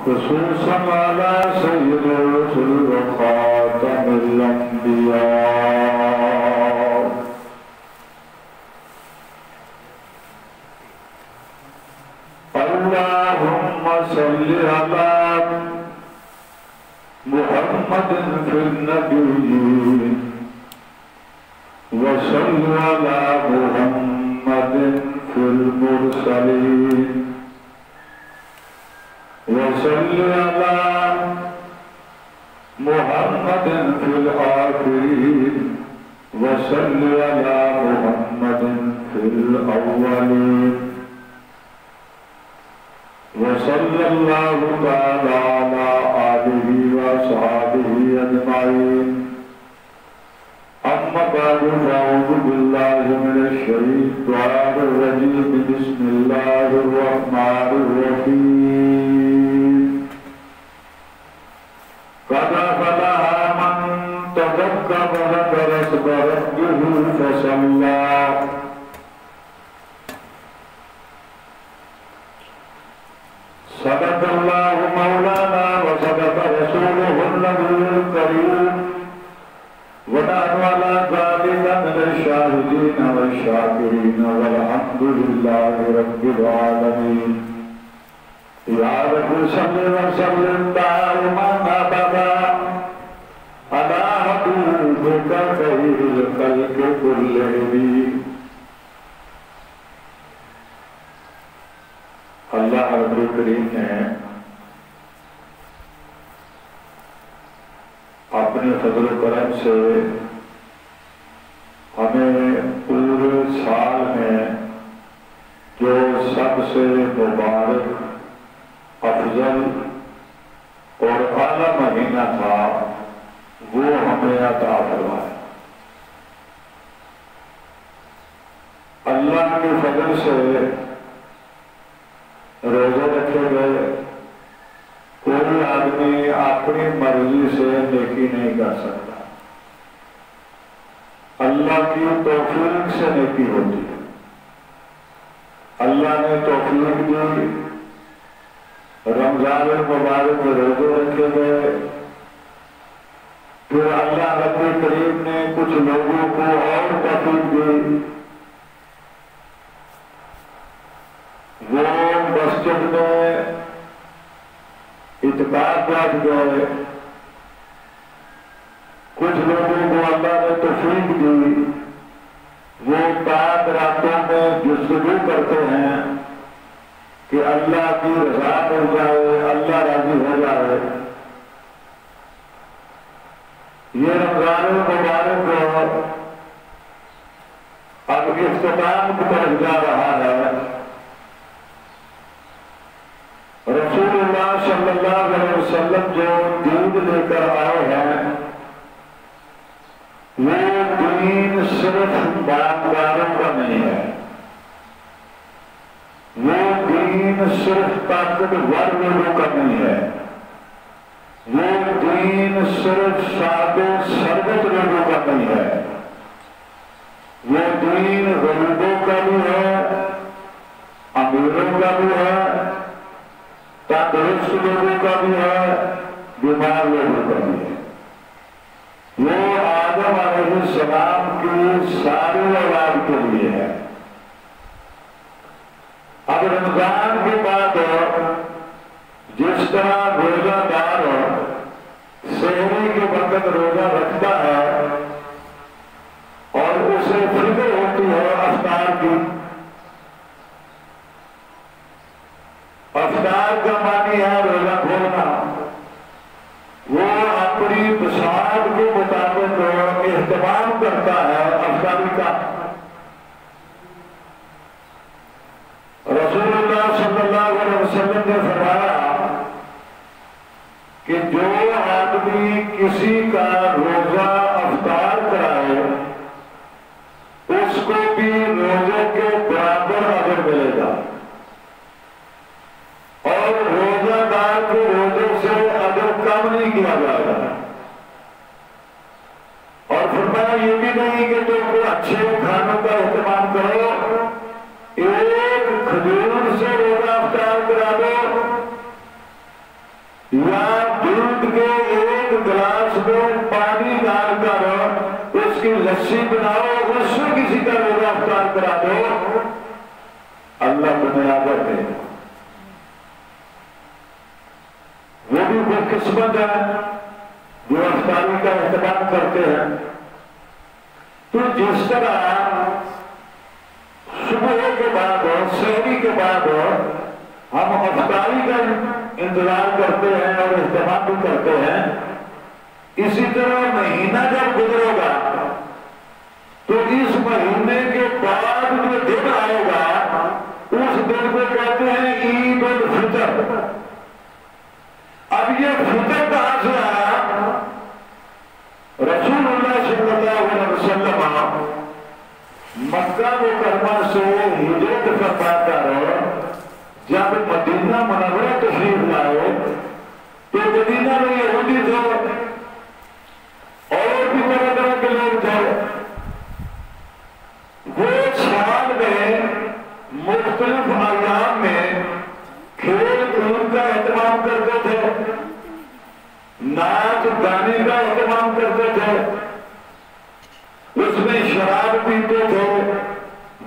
خصوصا على سيد الرسل وخاتم الأنبياء اللهم صل على محمد في النبيين وصل على محمد في المرسلين وصل على محمد في الآخرين وصل على محمد في الأولين وصلى الله تعالى على آله وصحبه أجمعين أما بعد فأعوذ بالله من الشيطان الرجيم بسم الله الرحمن الرحيم قد أفلح من تزكى وذكر اسم ربه فصلى صدق الله مولانا وصدق رسوله النبي الكريم ونحن على ذلك من الشاهدين والشاكرين والحمد لله رب العالمين يا رب صل وسلم دائما ابدا على حبيبك خير الخلق كلهم اللہ رب الکریم نے اپنے فضل و کرم سے ہمیں پورے سال میں جو سب سے مبارک افضل اور اعلیٰ مہینہ تھا وہ ہمیں عطا فرمایا۔ اللہ کے فضل سے روزے رکھے گئے، کوئی آدمی اپنی مرضی سے نیکی نہیں کر سکتا، اللہ کی توفیق سے نیکی ہوتی ہے۔ اللہ نے توفیق دی، رمضان المبارک میں روزے رکھے گئے، پھر اللہ رب کریم نے کچھ لوگوں کو اور توفیق دی، وہ مسجد میں اعتکاف بیٹھ گئے، کچھ لوگوں کو اللہ نے توفیق دی وہ پاک راتوں میں جستجو کرتے ہیں کہ اللہ کی رضا مل جائے، اللہ راضی ہو جائے۔ یہ رمضان المبارک اب اختتام کی طرف جا رہا ہے۔ رسول اللہ صلی اللہ علیہ وسلم جو دین لے کر آئے ہیں وہ دین صرف باقاروں کا نہیں ہے، وہ دین صرف طاقتور لوگوں کا نہیں ہے، وہ دین صرف سادے سربت لوگوں کا نہیں ہے، وہ دین غریبوں کا بھی ہے، امیروں کا بھی ہے، تندرست لوگوں کا بھی ہے، بیمار لوگوں کا بھی ہے۔ وہ آدم علیہ السلام کی ساری اولاد کے لیے ہے۔ اب رمضان کے بعد جس طرح روزہ دار سحری کے وقت روزہ رکھتا ہے اور اسے فکر ہوتی ہے افطار کی، افطار کا معنی ہے روزہ کھولنا، وہ اپنی بساط کے مطابق اہتمام کرتا ہے افطاری کا۔ رسول اللہ صلی اللہ علیہ وسلم نے فرمایا کہ جو آدمی کسی کا روزہ افطار کرائے اس کو بھی روزے کے برابر اجر ملے گا، اور روزہ دار کے روزے سے اجر کم نہیں کیا جائے گا۔ اور فرمایا یہ بھی نہیں کہ تم کو اچھے کھانوں کا اہتمام کرو، ایک کھجور سے روزہ افطار کرا دو اللہ بنیادر دے، وہ بھی خوش قسمت ہے جو افطاری کا اہتمام کرتے ہیں۔ تو جس طرح صبح کے بعد سحری کے بعد ہم افطاری کا انتظار کرتے ہیں اور اہتمام بھی کرتے ہیں، اسی طرح مہینہ جب گزرے گا تو اس مہینے کے بعد جو دن آئے گا اس دن کو کہتے ہیں عید الفطر۔ اب یہ فطر کہاں سے آیا؟ رسول اللہ صلی اللہ علیہ وسلم مکہ مکرمہ سے ہجرت فرما کر جب مدینہ منورہ تشریف لائے تو مدینہ میں یہودی تھے اور بھی طرح طرح کے لوگ تھے، وہ سال میں مختلف ایام میں کھیل کود کا اہتمام کرتے تھے، ناچ گانے کا اہتمام کرتے تھے، اس میں شراب پیتے تھے،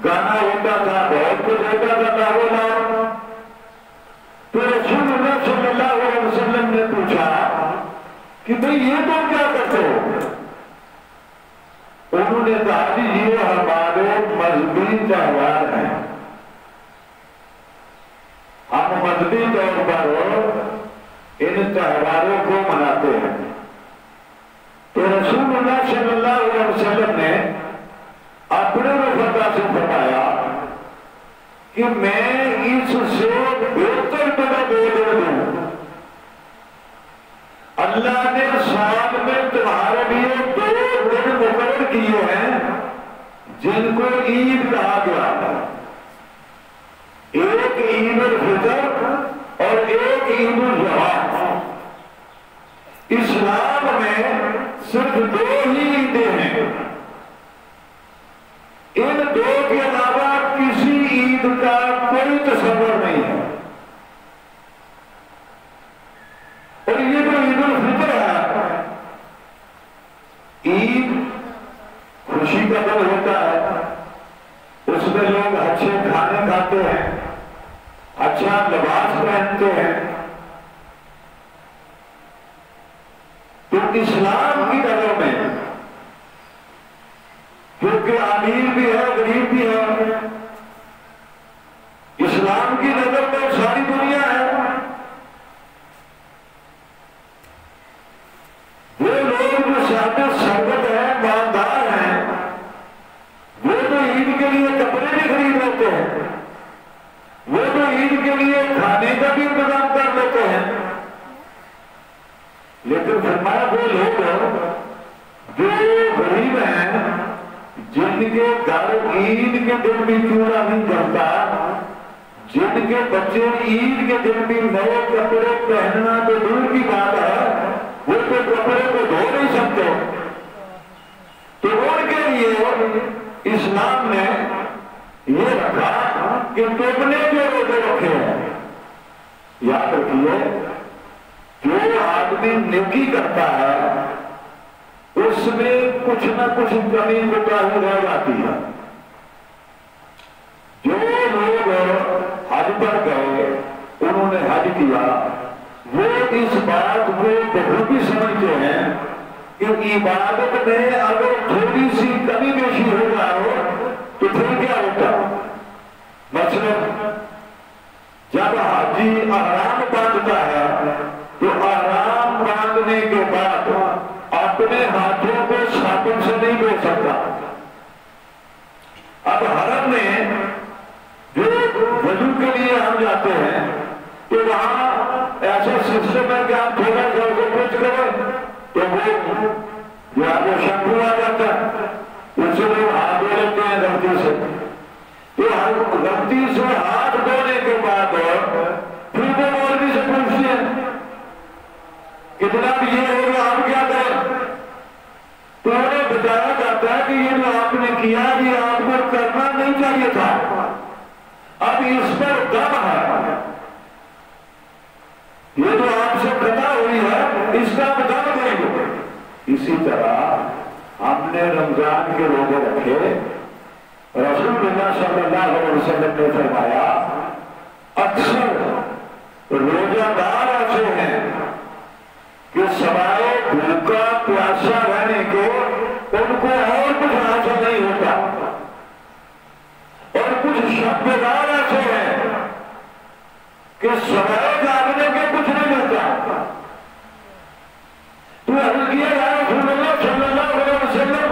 گانا ہوتا تھا، بہت کچھ ہوتا تھا لاہور۔ تو رسول اللہ صلی اللہ علیہ وسلم نے پوچھا کہ بھئی یہ تم کیا کرتے ہو؟ انہوں نے کہا کہ یہ ہمارے مذہبی تہوار ہیں، ہم مذہبی طور پر ان تہواروں کو مناتے ہیں۔ تو رسول اللہ صلی اللہ علیہ وسلم نے اپنے رفقا سے فرمایا کہ میں اس سے بہتر طرح دے دوں، اللہ نے سال میں تمہارے لیے 2 دن مقرر کیے ہیں جن کو عید کہا گیا ہے، ایک عید الفطر اور ایک عید الاضحیٰ۔ اسلام میں صرف 2 ہی عیدیں ہیں، ان 2 کے علاوہ کسی عید کا کوئی تصور نہیں ہے۔ اور یہ جو عید الفطر ہے، عید خوشی کا دن ہوتا ہے، اس میں لوگ اچھے کھانے کھاتے ہیں، اچھا لباس پہنتے ہیں۔ تو اسلام کی نظر میں کیونکہ امیر بھی ہے غریب بھی ہے، اسلام کی نظر میں ساری دنیا ہے۔ وہ لوگ جو صاحب ثروت ہیں، مالدار ہیں، وہ تو عید کے لیے کپڑے بھی خرید لیتے ہیں، وہ تو عید کے لیے کھانے کا بھی انتظام کر لیتے ہیں۔ لیکن فرمایا وہ لوگ جو غریب ہیں، جن کے گھر عید کے دن بھی چولہا نہیں جلتا، جن کے بچے عید کے دن بھی نئے کپڑے پہننا تو دور کی بات ہے، وہ تو کپڑے کو دھو نہیں سکتے، تو ان کے لیے اسلام نے یہ رکھا کہ تم نے جو روزے رکھے ہیں، یاد رکھیے جو آدمی نیکی کرتا ہے اس میں کچھ نہ کچھ کمی کوتاہی رہ جاتی ہے۔ جو لوگ حج پر گئے، انہوں نے حج کیا، وہ اس بات کو بخوبی سمجھتے ہیں کہ عبادت میں اگر تھوڑی سی کمی بیشی ہو جائے تو پھر کیا ہوتا؟ مثلا جب حاجی احرام باندھتا ہے تو احرام باندھنے کے بعد اپنے ہاتھوں کو صابن سے نہیں دھو سکتا۔ اب حرم میں جو وضو کے لیے ہم جاتے ہیں تو وہاں ایسا سسٹم ہے کہ آپ تھوڑا سا کچھ کریں تو وہ شیمپو آ جاتا ہے، اس سے وہ ہاتھ دھو لیتے ہیں غلطی سے۔ تو غلطی سے ہاتھ دھونے کے بعد پھر وہ مولوی سے پوچھتے ہیں کہ جناب یہ ہو گیا، آپ کیا کریں؟ تو انہیں بتایا جاتا ہے کہ یہ جو آپ نے کیا یہ آپ کو کرنا نہیں چاہیے تھا، اب اس پر دم ہے، یہ جو آپ سے خطا ہوئی ہے اس کا آپ دم دیں گے۔ اسی طرح ہم نے رمضان کے روزے رکھے، رسول اللہ صلی اللہ علیہ وسلم نے فرمایا اکثر روزہ دار ایسے ہیں کہ سوائے بھوکا پیاسا رہنے کے ان کو اور کچھ حاصل نہیں ہوتا، اور کچھ شب دار ایسے ہیں کہ سوائے جاگنے کے کچھ نہیں ملتا۔ تو عرض کیا یا رسول اللہ صلی اللہ علیہ وسلم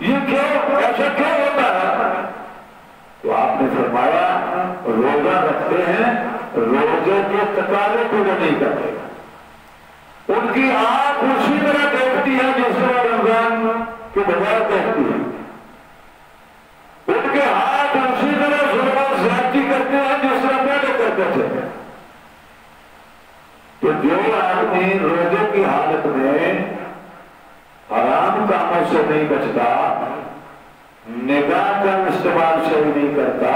یہ کیوں، ایسا کیوں ہوتا ہے؟ تو آپ نے فرمایا روزہ رکھتے ہیں، روزے کے تقاضے پورے نہیں کرتے، ان کی آنکھ اسی طرح دیکھتی ہے جس طرح رمضان کے بغیر دیکھتی ہے، ان کے ہاتھ اسی طرح ظلم و زیادتی کرتے ہیں جس طرح پہلے کرتے تھے۔ تو جو آدمی روزے کی حالت میں حرام کاموں سے نہیں بچتا، نگاہ کا استعمال صحیح نہیں کرتا،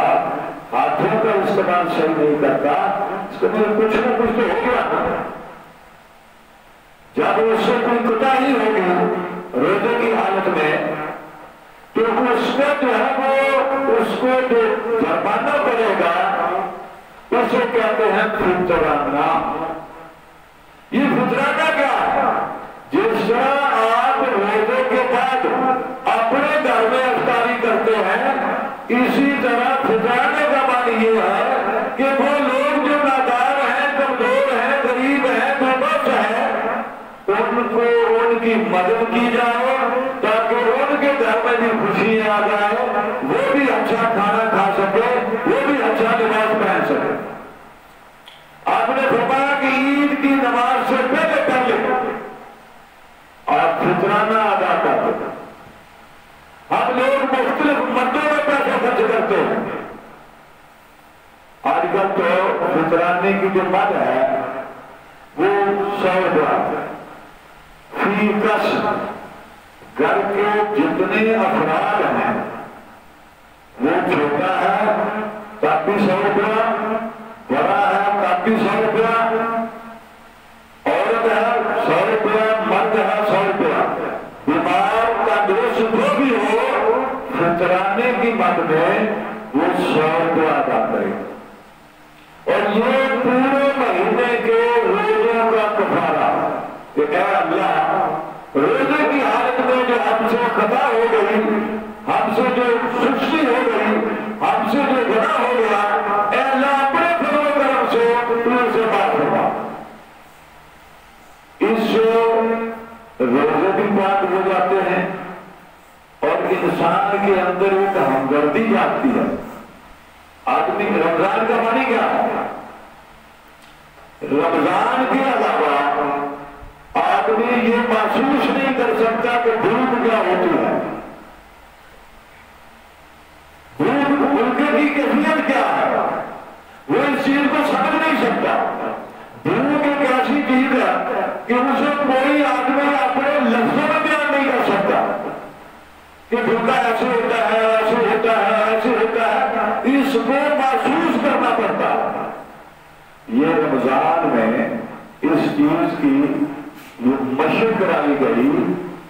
ہاتھوں کا استعمال صحیح نہیں کرتا، اس کے لیے کچھ نہ کچھ تو ہو گیا۔ جب اس سے کوئی کوتاہی ہوگی روزے کی حالت میں تو اس کا جو ہے وہ اس کو جو جرمانہ پڑے گا اسے کہتے ہیں فطرانہ۔ یہ فطرانہ کیا ہے؟ جس طرح آپ روزے کے بعد اپنے گھر میں افطاری کرتے ہیں، اسی طرح فطرانے کا معنی یہ ہے کہ وہ لوگ جو نادار ہیں، کمزور ہیں، غریب ہیں، بےبس ہیں، ان کو ان کی مدد کی جائے تاکہ ان کے گھر میں بھی خوشی آ جائے، وہ بھی اچھا کھانا کھا سکے، وہ بھی اچھا لباس پہن سکے۔ آپ نے فرمایا کہ عید کی نماز سے پہلے آپ فطرانہ ادا کرتے ہیں۔ ہم لوگ مختلف مدوں میں پیسے خرچ کرتے ہیں۔ آج کل تو فطرانے کی جو مد ہے وہ 100 روپیہ فی کس، گھر کے جتنے افراد ہیں وہ چھوٹا ہے تب بھی 100 روپیہ، بڑا ہے تب بھی 100 روپیہ، عورت ہے 100 روپیہ، مرد ہے 100 روپیہ، بیمار تندرست جو بھی ہو فطرانے کی مد میں وہ 100 روپیہ ادا کرے، اور یہ پورے مہینے کے روزوں کا کفارہ کہ اے اللہ روزے کی حالت میں جو ہم سے خطا ہو گئی، ہم سے جو سستی ہو گئی، ہم سے جو گناہ ہو گیا، اے اللہ اپنے فضل و کرم سے تو اسے معاف فرما۔ اس روزے بھی پاک ہو جاتے ہیں اور انسان کے اندر ایک ہمدردی آتی ہے۔ آدمی رمضان کا معنی کیا ہے؟ رمضان کے علاوہ آدمی یہ محسوس نہیں کر سکتا کہ بھوک کیا ہوتی ہے، بھوک کی کیفیت کیا ہے، وہ اس چیز کو سمجھ نہیں سکتا۔ بھوک ایک ایسی چیز ہے کہ اسے کوئی آدمی اپنے لفظوں میں بیان نہیں کر سکتا کہ بھوکا ایسے ہوتا ہے، ایسے ہوتا ہے، ایسے ہوتا ہے، اس کو محسوس کرنا پڑتا ہے۔ یہ رمضان میں اس چیز کی مشق کرائی گئی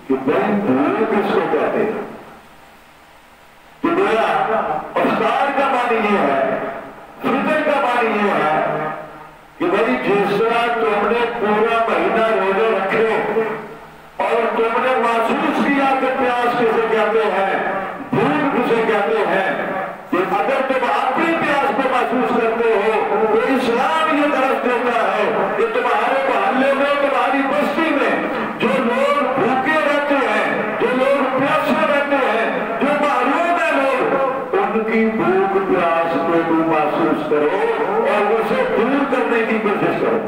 کہ بھائی بھوک اس کو کہتے ہیں، کہ میرا افطار کا معنی یہ ہے، فطر کا معنی یہ ہے کہ بھائی جس طرح تم نے پورا مہینہ روزے رکھے اور تم نے محسوس کیا کہ پیاس کسے کہتے ہیں، بھوک کسے کہتے ہیں، کہ اگر تم اپنی پیاس کو محسوس کرتے ہو تو اسلام یہ درس دیتا ہے کہ تمہارے محلے میں، تمہاری بستی میں جو لوگ بھوکے رہتے ہیں، جو لوگ پیاسے رہتے ہیں، جو محروم ہیں لوگ، ان کی بھوک پیاس کو تم محسوس کرو اور اسے دور کرنے کی کوشش کرو۔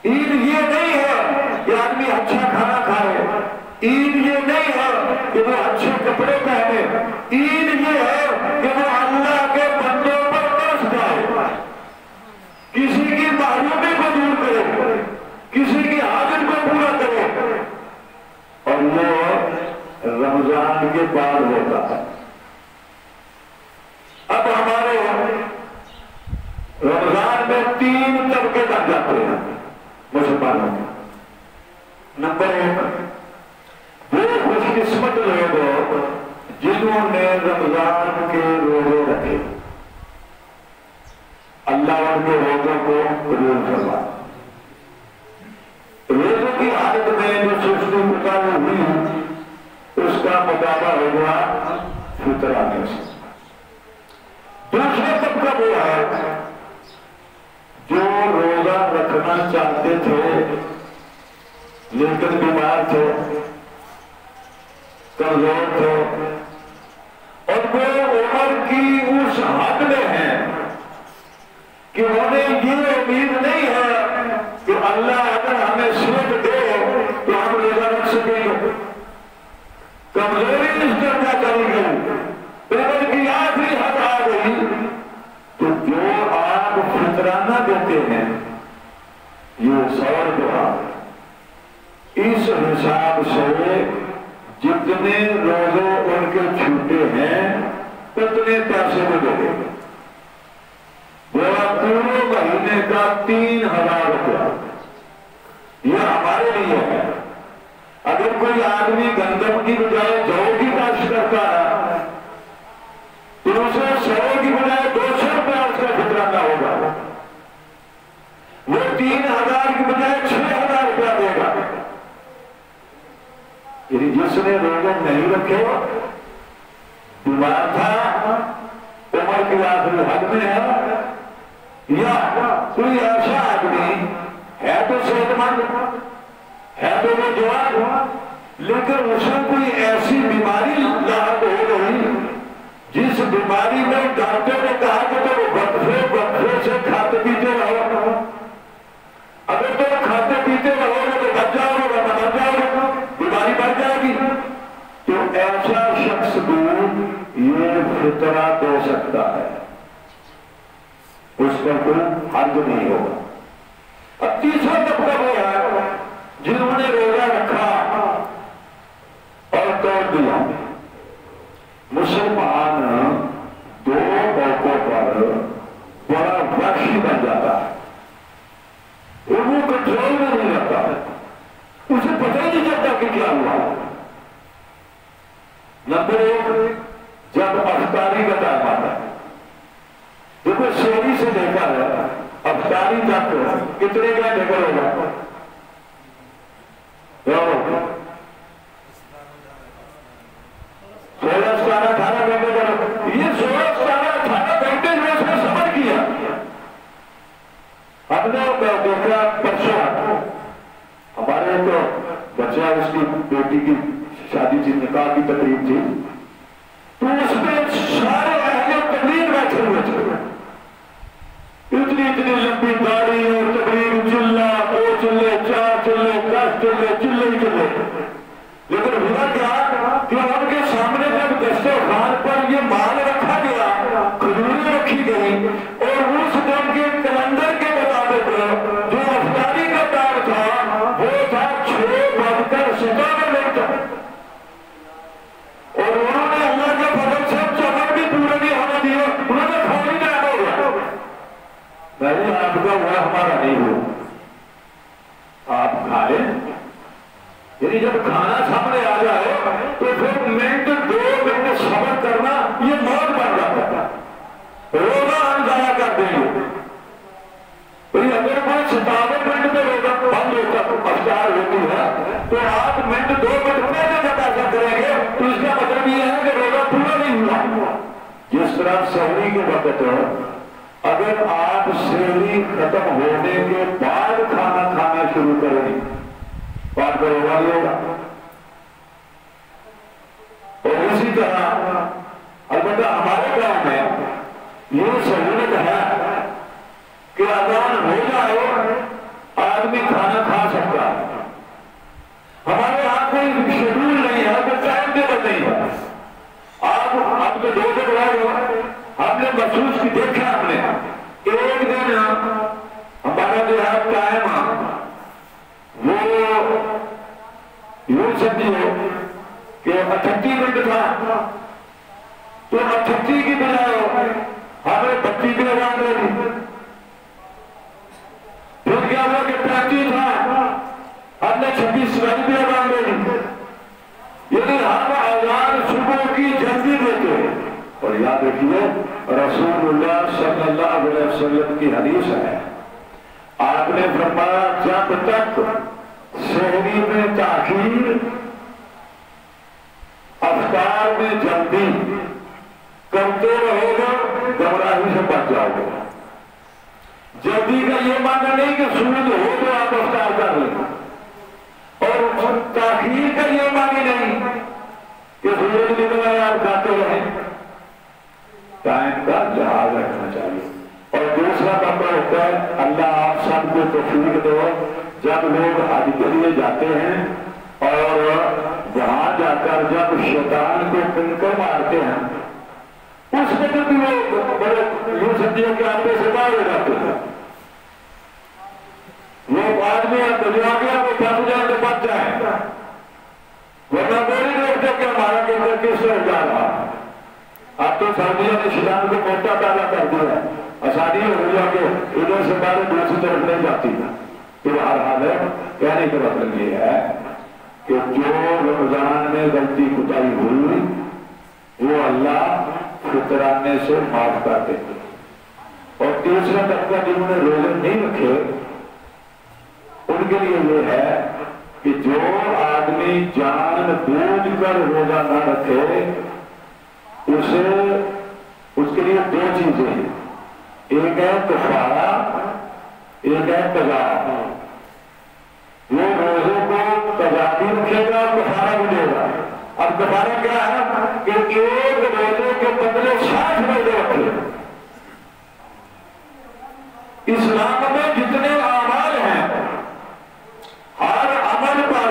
عید یہ نہیں ہے کہ آدمی اچھا کھانا کھائے، عید یہ نہیں ہے کہ وہ اچھے کپڑے پہنے، عید یہ ہے کہ وہ اللہ کے بندوں پر ترس جائے، کسی کی محرومی کو دور کرے، کسی کی حاجت کو پورا کرے، اور وہ رمضان کے بعد ہوتا ہے۔ اب ہمارے رمضان میں 3 طبقے بن جاتے ہیں مسلمانوں کے۔ نمبر 1 وہ خوش قسمت لوگ جنہوں نے رمضان کے روزے رکھے اللہ ان کے روزوں کو قبول فرما. روزوں کی حالت میں جو سستی مطالعہ ہوئی اس کا مطالبہ ہو گیا فطر آنے سے. دوسرا طبقہ وہ ہے جو روزہ رکھنا چاہتے تھے لیکن بیمار تھے، کمزور تھے، اور وہ عمر کی اس حد میں ہیں کہ انہیں یہ امید نہیں ہے کہ اللہ اگر ہمیں صحت دے تو ہم روزہ رکھ سکیں گے. کمزوری اس طرح چلی گئی، عمر کی آخری حد آ گئی. تو جو آپ فطرانہ دیتے ہیں یہ 100 روپیہ، اس حساب سے جتنے روزے ان کے چھوٹے ہیں اتنے پیسے کو دے دیں. وہ پورے مہینے کا 3000 روپیہ یہ ہمارے لیے ہے. اگر کوئی آدمی گندم کی بجائے جو کی کاشت کرتا ہے تو اسے 100 کی بجائے 200 روپیہ اس کا فطرانہ ہوگا. وہ 3000 کی بجائے 6000 روپیہ دے گا. یعنی جس نے روزے نہیں رکھے بیمار تھا، عمر کی آخری حد میں ہے، یا کوئی ایسا آدمی ہے تو صحت مند ہے تو وہ جوان لیکن اسے کوئی ایسی بیماری لاحق ہو گئی جس بیماری میں ڈاکٹر نے کہا کہ تو وہ وقفے سے کھاتے پیتے رہو، اگر تو کھاتے پیتے رہو گے تو بچ جاؤ گے، ورنہ مر جاؤ گے، بیماری بڑھ جائے گی. تو ایسا شخص بھی یہ فطرہ دے سکتا ہے، اس پر کوئی حرج نہیں ہوگا. اب تیسرا طبقہ وہ ہے جنہوں نے روزہ رکھا اور توڑ دیا. مسلمان 2 موقعوں پر بڑا وحشی بن جاتا ہے، انہوں کنٹرول میں نہیں رہتا، اسے پتہ ہی نہیں چلتا کہ کیا ہوا. نمبر 1 جب افطاری کا ٹائم آتا ہے، دیکھو شہری سے دیکھا ہے افطاری تک کتنے کا نکل ہوگا؟ 16-17-18 گھنٹے کا. یہ 16-17-18 گھنٹے میں اس نے سفر کیا. ہم نے دیکھا پرسوں ہمارے تو بچہ اس کی بیٹی کی شادی تھی، نکاح کی تقریب تھی، تو اس میں سارے اہل تقریر بیٹھے ہوئے تھے. اتنی لمبی داڑھی اور تقریر، چلہ 2 چلے 4 چلے 10 چلے چلے ہی چلے. لیکن ہوا کیا کہ ان کے سامنے جب دسترخوان پر یہ مال رکھا گیا، کھجوریں رکھی گئی، اور اس دن کے کیلنڈر کے مطابق جو افطاری کا ٹائم تھا وہ تھا 6:57 اور انہوں نے اللہ کے فضل سے چمک بھی پورے نہیں ہونے دیے، انہوں نے فوری ٹائم ہو گیا. نہیں آپ کا وہ ہمارا نہیں ہو، آپ کھا لیں. یعنی جب کھانا سامنے آ جائے تو پھر منٹ 2 منٹ صبر کرنا یہ موت بن جاتا ہے. روزہ ہم ضائع کر دیں گے. اگر کوئی 57 منٹ میں روزہ بند ہوتا افطار ہوتی ہے تو آپ منٹ 2 منٹ پہلے جب ایسا کریں گے تو اس کا مطلب یہ ہے کہ روزہ پورا نہیں ہوا. جس طرح سحری کے وقت اگر آپ سحری ختم ہونے کے بعد کھانا کھانا شروع کریں بات کا روزہ نہیں ہوگا. اور اسی طرح البتہ ہمارے گاؤں میں یہ سہولت ہے کہ اذان ہو جائے آدمی کھانا کھا سکتا ہے. ہمارے یہاں کوئی شیڈول نہیں ہے، کوئی ٹائم ٹیبل نہیں ہے. آپ تو 2 دن رہے ہم نے محسوس کی دیکھا، ہم نے ایک دن ہمارا جو ہے ٹائم وہ یوں سمجھو کہ 38 منٹ تھا، تو 38 کی بجائے ہمیں 32 کی اذان دے دی. پھر کیا ہوا کہ 35 تھا، ہم نے 26 کی اذان دے دی. یعنی ہم اذان صبح کی جلد اور یاد رکھیے رسول اللہ صلی اللہ علیہ وسلم کی حدیث ہے، آپ نے فرمایا جب تک سحری میں تاخیر، افطار میں جلدی کرتے رہو گا گمراہی سے بچ جاؤ گے۔ جلدی کا یہ معنی نہیں کہ سورج ہو تو آپ افطار کر لیں، اور تاخیر کا یہ معنی نہیں کہ سورج نکلا ہے آپ کھاتے رہیں۔ ٹائم کا لحاظ رکھنا چاہیے۔ اور دوسرا نمبر ہوتا ہے اللہ آپ سب کو توفیق دو، جب لوگ حج کے لیے جاتے ہیں اور وہاں جا کر جب شیطان کو کنکر مارتے ہیں، اس وقت بھی وہ بڑے یوں سمجھے کہ آپ سے باہر ہو جاتے ہیں۔ وہ آدمی دنیا گیا وہ پھنس جائے تو بچ جائے، ورنہ میری دیکھتے کہ ہمارا کیسے کس سے جا رہا۔ اب تو سردیوں نے شیطان کو موٹا پیدا کر دیا، آسانی ہو گیا کہ ادھر سے باہر دوسری طرف نہیں جاتی۔ پھر ہر حال ہے کہنے کا مطلب یہ ہے کہ جو رمضان میں غلطی کوتاہی ہوئی وہ اللہ فطرانے سے معاف کر دیتے۔ اور تیسرا طبقہ جنہوں نے روزے نہیں رکھے ان کے لیے یہ ہے کہ جو آدمی جان بوجھ کر روزہ نہ رکھے اس کے لیے دو چیزیں ہیں، ایک ہے کفارہ، ایک ہے قضا۔ وہ روزے کو قضا بھی رکھے گا، کفارہ بھی دے گا۔ اب کفارہ کیا ہے کہ ایک روزے کے بدلے 60 روزے رکھے۔ اسلام میں جتنے اعمال ہیں ہر عمل پر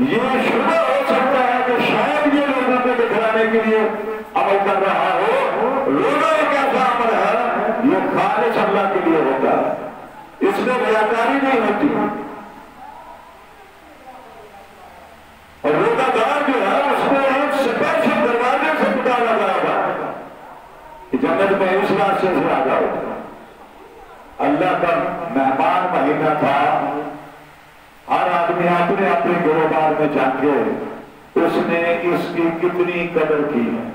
یہ شبہ ہو سکتا ہے کہ شاید یہ لوگوں کو دکھلانے کے لیے عمل کر رہا ہو، روزہ ایک ایسا عمل ہے یہ خالص اللہ کے لیے ہوتا ہے، اس میں ریاکاری نہیں ہوتی۔ اور روزہ دار جو ہے اس میں ایک سپیشل دروازے سے پتا لگا ہوا کہ جنت میں اس راستے سے آ جاؤ۔ اللہ کا مہمان مہینہ تھا، ہر آدمی اپنے اپنے گروبار میں جھانکے اس نے اس کی کتنی قدر کی ہے۔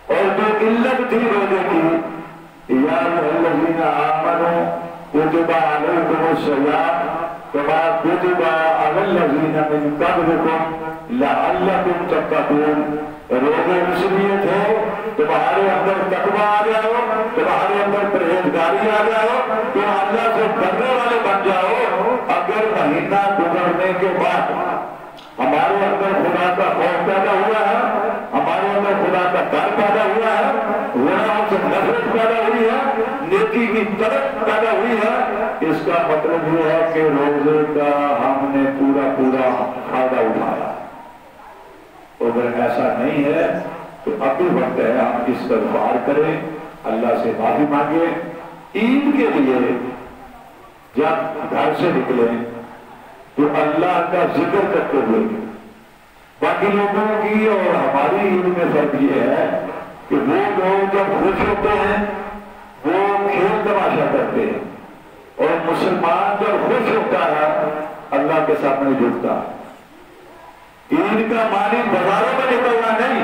اور جو علت تھی روزے کی، یا الذین آمنوا کتب علیکم الصیام کما کتب علی الذین من قبلکم لعلکم تتقون۔ روزے اس لیے تھے تمہارے اندر تقویٰ آ جائے ہو، تمہارے اندر پرہیزگاری آ جائے ہو، تم اللہ سے ڈرنے والے بن جاؤ۔ اگر مہینہ گزرنے کے بعد ہمارے اندر خدا کا خوف پیدا ہوا ہے، ہمارے اندر خدا کا ڈر پیدا ہوا ہے، گناہوں سے نفرت پیدا ہوئی ہے، نیکی کی طرف پیدا ہوئی ہے، اس کا مطلب یہ ہے کہ روزے کا ہم نے پورا فائدہ اٹھایا۔ اگر ایسا نہیں ہے تو اب بھی وقت ہے ہم استغفار کریں، اللہ سے معافی مانگیں۔ عید کے لیے جب گھر سے نکلیں تو اللہ کا ذکر کرتے ہوئے، باقی لوگوں کی اور ہماری عید میں فرق یہ ہے کہ وہ لوگ جب خوش ہوتے ہیں وہ کھیل تماشا کرتے ہیں، اور مسلمان جب خوش ہوتا ہے اللہ کے سامنے جھکتا ہے۔ عید کا معنی بازاروں میں نکلنا نہیں،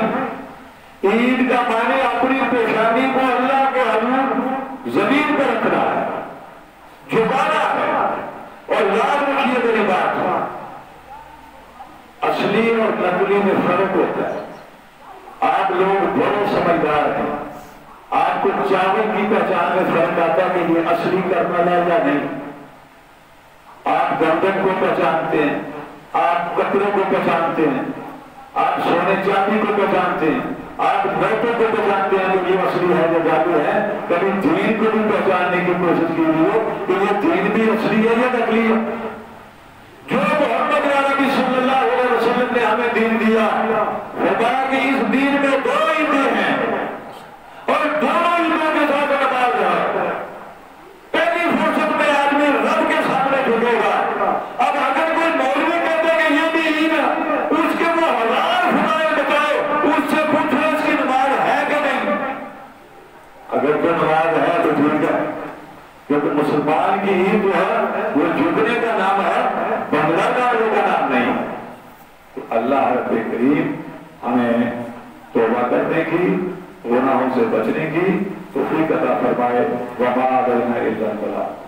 عید کا معنی اپنی پیشانی کو اللہ کے حضور زمین پر رکھنا ہے، جھکانا ہے۔ اور یاد رکھیے میری بات، اصلی اور نقلی میں فرق ہوتا ہے۔ آپ لوگ بڑے سمجھدار ہیں، آپ کو چاول کی پہچان میں فرق آتا ہے کہ یہ اصلی کرنا ہے یا نہیں۔ آپ گردن کو پہچانتے ہیں، آپ کپڑوں کو پہچانتے ہیں، آپ سونے چاندی کو پہچانتے ہیں، آپ نوٹوں کو پہچانتے ہیں کہ یہ اصلی ہے یا جادو ہے۔ کبھی دین کو بھی پہچاننے کی کوشش کی ہو کہ یہ دین بھی اصلی ہے یا نقلی ہے۔ جو محمد عربی صلی اللہ علیہ وسلم نے ہمیں دین دیا، فرمایا کہ اس دین میں دو عیدیں ہیں اور دونوں عیدوں کے ساتھ نماز ہے۔ پہلی فرصت میں آدمی رب کے سامنے جھکے گا۔ اب اگر کوئی مولوی کہتے کہ یہ بھی عید ہے، اس کے وہ ہزار خدائیں بتاؤ، اس سے پوچھو اس کی نماز ہے کہ نہیں۔ اگر تو نماز ہے تو ٹھیک ہے، کیونکہ مسلمان کی عید جو ہے وہ جھکنے کا نام ہے، بنگلہ داروں کا نام نہیں۔ تو اللہ رب کریم ہمیں توبہ کرنے کی، گناہوں سے بچنے کی توفیق عطا فرمائے۔ وما علینا الا البلاغ۔